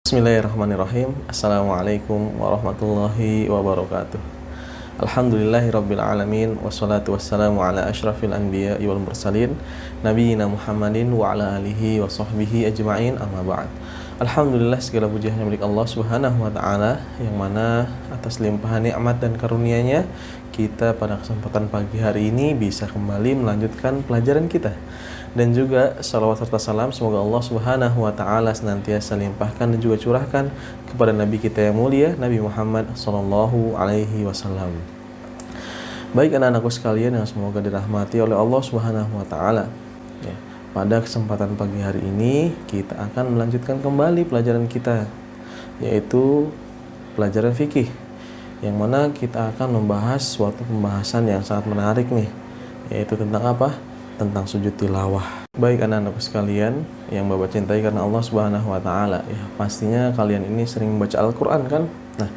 Bismillahirrahmanirrahim. Assalamualaikum warahmatullahi wabarakatuh. Alhamdulillahirabbil alamin wassalatu wassalamu ala asyrafil anbiya'i wal mursalin nabiyina Muhammadin wa ala alihi wa sahbihi ajma'in, amma ba'd. Alhamdulillah, segala puji hanya milik Allah Subhanahu wa taala, yang mana atas limpahan nikmat dan karunia-Nya kita pada kesempatan pagi hari ini bisa kembali melanjutkan pelajaran kita. Dan juga salawat serta salam semoga Allah Subhanahu wa taala senantiasa limpahkan dan juga curahkan kepada nabi kita yang mulia, Nabi Muhammad sallallahu alaihi wasallam. Baik anak-anakku sekalian yang semoga dirahmati oleh Allah Subhanahu wa taala. Ya, pada kesempatan pagi hari ini kita akan melanjutkan kembali pelajaran kita, yaitu pelajaran fikih, yang mana kita akan membahas suatu pembahasan yang sangat menarik nih, yaitu tentang apa? Tentang sujud tilawah. Baik anak-anakku sekalian yang Bapak cintai karena Allah Subhanahu wa taala, ya, pastinya kalian ini sering membaca Al-Qur'an kan? Nah,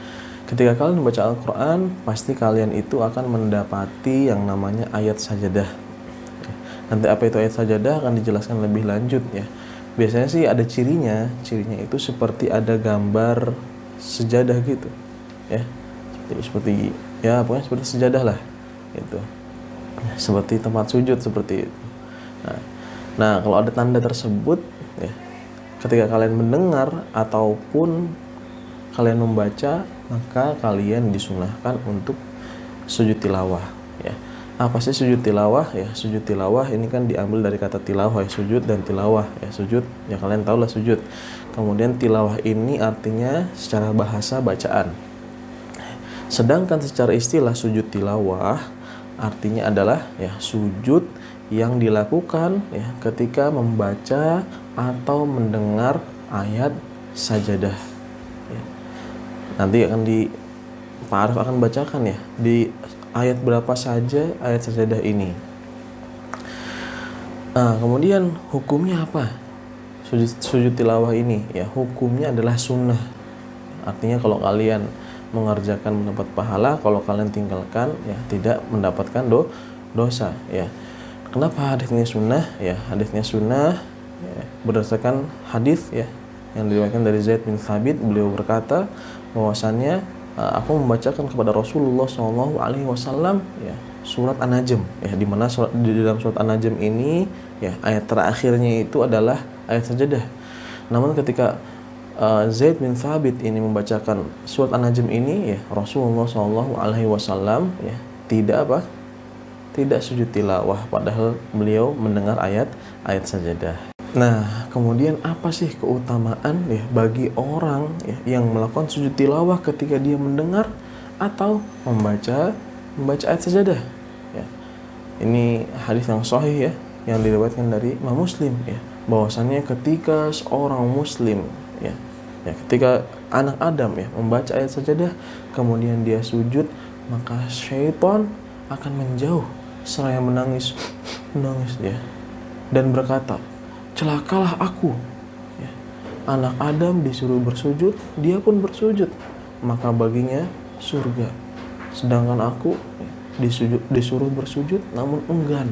ketika kalian membaca Al-Qur'an, pasti kalian itu akan mendapati yang namanya ayat sajadah. Nanti apa itu ayat sajadah akan dijelaskan lebih lanjut ya. Biasanya sih ada cirinya itu seperti ada gambar sejadah gitu. Ya. Seperti ya pokoknya seperti sejadah lah gitu. Seperti tempat sujud seperti itu. Nah, kalau ada tanda tersebut ya, ketika kalian mendengar ataupun kalian membaca, maka kalian disunahkan untuk sujud tilawah ya. Apa sih sujud tilawah ya? Sujud tilawah ini kan diambil dari kata tilawah ya, sujud dan tilawah ya. Sujud ya kalian tahu lah sujud. Kemudian tilawah ini artinya secara bahasa bacaan. Sedangkan secara istilah sujud tilawah artinya adalah ya sujud yang dilakukan ya ketika membaca atau mendengar ayat sajadah. Ya. Nanti akan Pak Arif akan bacakan ya di ayat berapa saja ayat sajadah ini. Nah, kemudian hukumnya apa? Sujud tilawah ini ya hukumnya adalah sunnah. Artinya kalau kalian mengerjakan mendapat pahala, kalau kalian tinggalkan ya tidak mendapatkan dosa ya. Kenapa hadisnya sunnah? Ya, hadisnya sunnah ya, berdasarkan hadis ya yang diriwayatkan dari Zaid bin Thabit. Beliau berkata bahwasannya aku membacakan kepada Rasulullah SAW ya surat An-Najm ya, di mana di dalam surat An-Najm ini ya ayat terakhirnya itu adalah ayat sajadah. Namun ketika Zaid bin Thabit ini membacakan surat An-Najm ini ya, Rasulullah SAW ya tidak sujud tilawah, padahal beliau mendengar ayat sajadah. Nah, kemudian apa sih keutamaan ya bagi orang ya, yang melakukan sujud tilawah ketika dia mendengar atau membaca ayat sajadah ya. Ini hadis yang sahih ya, yang diriwayatkan dari Imam Muslim ya, bahwasannya ketika seorang muslim ya ketika anak Adam ya membaca ayat sajadah kemudian dia sujud, maka syaitan akan menjauh seraya menangis ya, dan berkata, celakalah aku ya. Anak Adam disuruh bersujud, dia pun bersujud, maka baginya surga, sedangkan aku disuruh bersujud namun enggan,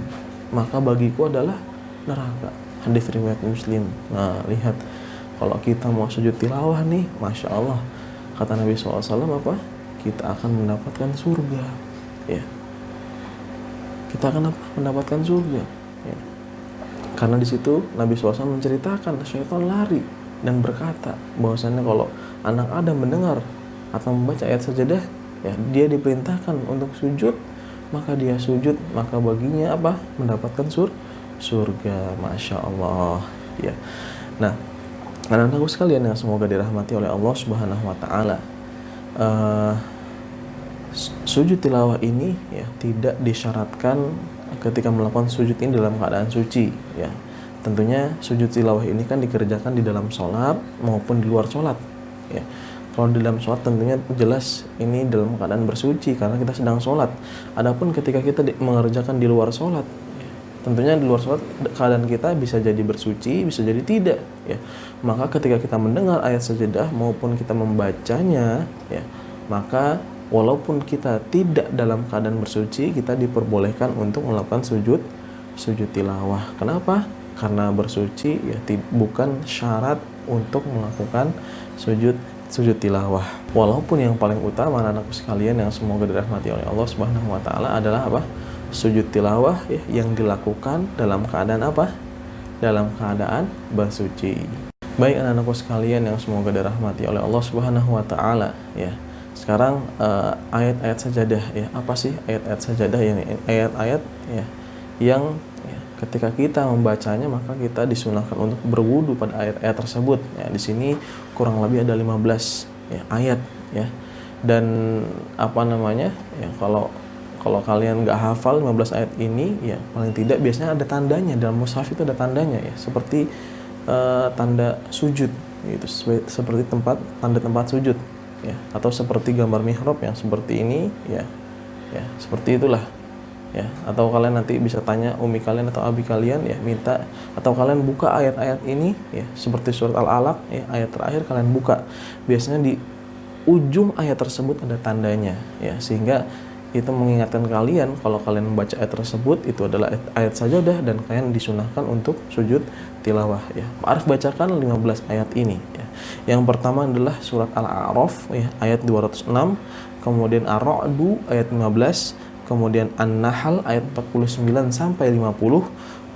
maka bagiku adalah neraka. Hadis riwayat Muslim. Nah, lihat, kalau kita mau sujud tilawah nih, Masya Allah, kata Nabi SAW apa? Kita akan mendapatkan surga ya. Kita akan mendapatkan surga ya. Karena di situ Nabi SAW menceritakan syaitan lari dan berkata bahwasannya kalau anak Adam mendengar atau membaca ayat sajadah ya, dia diperintahkan untuk sujud, maka dia sujud, maka baginya apa? Mendapatkan surga. Masya Allah ya. Nah, anak-anakku sekalian yang semoga dirahmati oleh Allah Subhanahu wa taala, sujud tilawah ini ya tidak disyaratkan ketika melakukan sujud ini dalam keadaan suci ya. Tentunya sujud tilawah ini kan dikerjakan di dalam sholat maupun di luar sholat ya. Kalau di dalam sholat tentunya jelas ini dalam keadaan bersuci karena kita sedang sholat. Adapun ketika kita mengerjakan di luar sholat ya, tentunya di luar sholat keadaan kita bisa jadi bersuci, bisa jadi tidak ya. Maka ketika kita mendengar ayat sajadah maupun kita membacanya ya, maka walaupun kita tidak dalam keadaan bersuci, kita diperbolehkan untuk melakukan sujud tilawah. Kenapa? Karena bersuci ya bukan syarat untuk melakukan sujud tilawah. Walaupun yang paling utama anak-anakku sekalian yang semoga dirahmati oleh Allah Subhanahu wa taala adalah apa? Sujud tilawah ya, yang dilakukan dalam keadaan apa? Dalam keadaan bersuci. Baik anak-anakku sekalian yang semoga dirahmati oleh Allah Subhanahu wa taala ya. Sekarang ayat-ayat sajadah ya. Apa sih ayat-ayat sajadah ini? Ayat-ayat ya yang ya, ketika kita membacanya maka kita disunahkan untuk berwudu pada ayat-ayat tersebut. Ya, di sini kurang lebih ada 15 ya, ayat ya. Dan apa namanya? Ya, kalau kalian nggak hafal 15 ayat ini ya paling tidak biasanya ada tandanya dalam mushaf itu, ada tandanya ya, seperti tanda sujud gitu, seperti tanda tempat sujud ya, atau seperti gambar mihrab yang seperti ini ya seperti itulah ya. Atau kalian nanti bisa tanya umi kalian atau abi kalian ya, minta, atau kalian buka ayat-ayat ini ya, seperti surat Al-Alaq ya, ayat terakhir kalian buka, biasanya di ujung ayat tersebut ada tandanya ya, sehingga itu mengingatkan kalian kalau kalian membaca ayat tersebut itu adalah ayat sajadah dan kalian disunahkan untuk sujud tilawah ya. Ma'arif bacakan 15 ayat ini ya. Yang pertama adalah surat Al-A'raf ya, ayat 206, kemudian Ar-Ra'du ayat 15, kemudian An-Nahl ayat 49 sampai 50,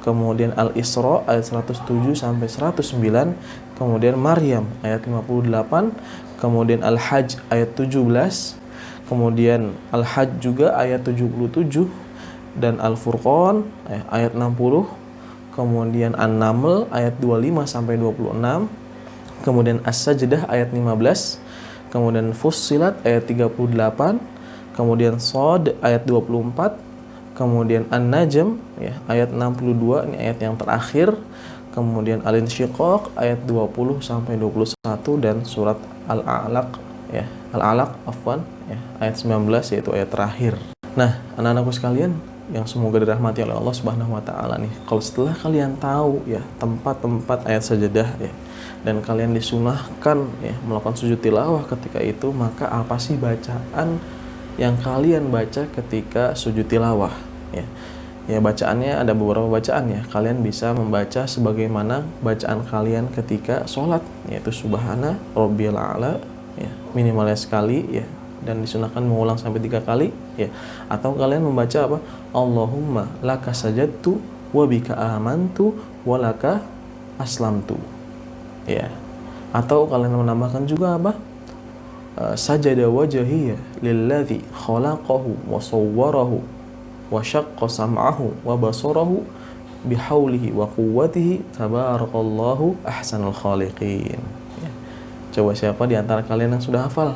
kemudian Al-Isra ayat 107 sampai 109, kemudian Maryam ayat 58, kemudian Al-Hajj ayat 17, kemudian Al-Hajj juga ayat 77, dan Al-Furqan ayat 60, kemudian An-Naml ayat 25 sampai 26, kemudian As-Sajdah ayat 15, kemudian Fussilat ayat 38, kemudian Shad ayat 24, kemudian An-Najm ya, ayat 62, ini ayat yang terakhir, kemudian Al-Insyiqaq ayat 20 sampai 21, dan surat Al-Alaq ya, Al-Alaq afwan ya, ayat 19 yaitu ayat terakhir. Nah, anak-anakku sekalian yang semoga dirahmati oleh Allah Subhanahu wa taala nih, kalau setelah kalian tahu ya tempat-tempat ayat sajadah ya, dan kalian disunahkan ya melakukan sujud tilawah ketika itu, maka apa sih bacaan yang kalian baca ketika sujud tilawah ya? Ya, bacaannya ada beberapa bacaan ya. Kalian bisa membaca sebagaimana bacaan kalian ketika sholat, yaitu Subhana Rabbiyal A'la ya, minimalnya sekali ya, dan disunahkan mengulang sampai 3 kali ya. Atau kalian membaca apa? Allahumma laka sajadtu wa bika amantu wa laka aslamtu ya. Atau kalian menambahkan juga apa? Sajada wajhiya lilladzi khalaqahu wa sawwarahu wa syaqqa sam'ahu wa basarahu bihaulihi wa quwwatihi tabarakallahu ahsanul khaliqin ya. Coba siapa di antara kalian yang sudah hafal?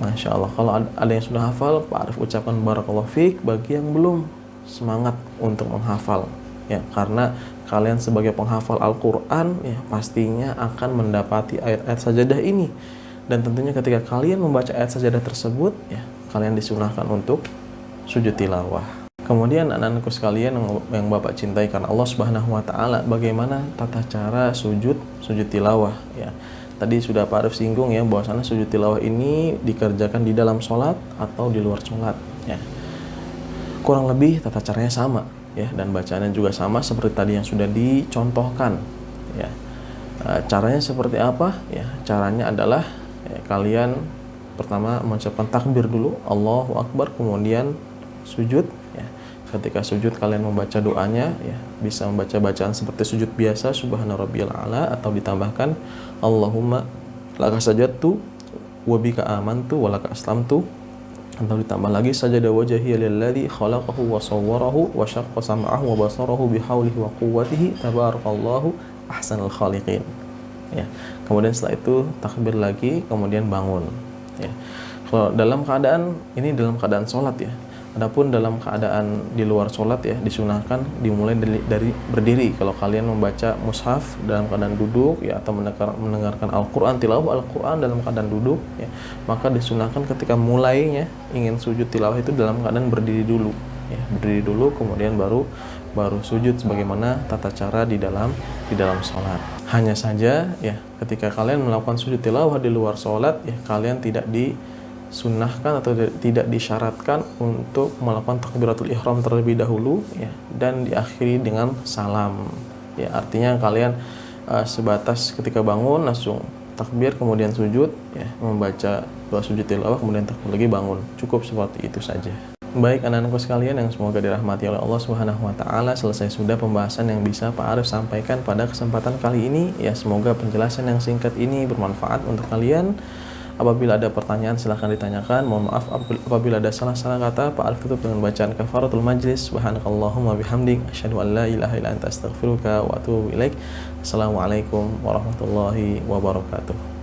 Masya Allah. Kalau ada yang sudah hafal, Pak Arif ucapkan barakallahu fiik. Bagi yang belum, semangat untuk menghafal ya, karena kalian sebagai penghafal Al-Quran ya pastinya akan mendapati ayat-ayat sajadah ini, dan tentunya ketika kalian membaca ayat sajadah tersebut ya, kalian disunahkan untuk sujud tilawah. Kemudian anak-anakku sekalian yang Bapak cintai karena Allah Subhanahu wa taala, bagaimana tata cara sujud tilawah ya. Tadi sudah Pak Arif singgung ya, bahwasanya sujud tilawah ini dikerjakan di dalam sholat atau di luar sholat ya. Kurang lebih tata caranya sama ya, dan bacaannya juga sama seperti tadi yang sudah dicontohkan ya. Caranya seperti apa ya? Caranya adalah ya, kalian pertama mengucapkan takbir dulu, Allahu Akbar, kemudian sujud ya. Ketika sujud kalian membaca doanya ya, bisa membaca bacaan seperti sujud biasa Subhana Rabbiyal A'la, atau ditambahkan Allahumma laka sajadtu wa bika amantu wa laka aslamtu, atau ditambah lagi sajada wajhiya lilladzi khalaqahu wa sawwarahu wa syaqqa sam'ahu wa basarahu bihaulihi wa quwwatihi tabarakallahu ahsanul khaliqin ya. Kemudian setelah itu takbir lagi, kemudian bangun ya. Kalau dalam keadaan ini dalam keadaan sholat ya. Adapun dalam keadaan di luar sholat ya, disunahkan dimulai dari berdiri. Kalau kalian membaca mushaf dalam keadaan duduk ya, atau mendengarkan Al-Quran, tilawah Al-Quran dalam keadaan duduk ya, maka disunahkan ketika mulainya ingin sujud tilawah itu dalam keadaan berdiri dulu ya, berdiri dulu, kemudian baru sujud sebagaimana tata cara di dalam sholat. Hanya saja ya, ketika kalian melakukan sujud tilawah di luar sholat ya, kalian tidak disunahkan atau tidak disyaratkan untuk melakukan takbiratul ihram terlebih dahulu ya, dan diakhiri dengan salam ya. Artinya kalian sebatas ketika bangun langsung takbir kemudian sujud, ya, membaca doa sujud tilawah kemudian takbir lagi bangun. Cukup seperti itu saja. Baik anak-anakku sekalian yang semoga dirahmati oleh Allah Subhanahu wa taala, selesai sudah pembahasan yang bisa Pak Arif sampaikan pada kesempatan kali ini. Ya, semoga penjelasan yang singkat ini bermanfaat untuk kalian. Apabila ada pertanyaan silahkan ditanyakan. Mohon maaf apabila ada salah-salah kata. Pak Arif tutup dengan bacaan kafaratul majlis. Subhanakallahumma bihamdik asyhadu an la ilaha illa anta astaghfiruka wa atubu ilaik. Assalamualaikum warahmatullahi wabarakatuh.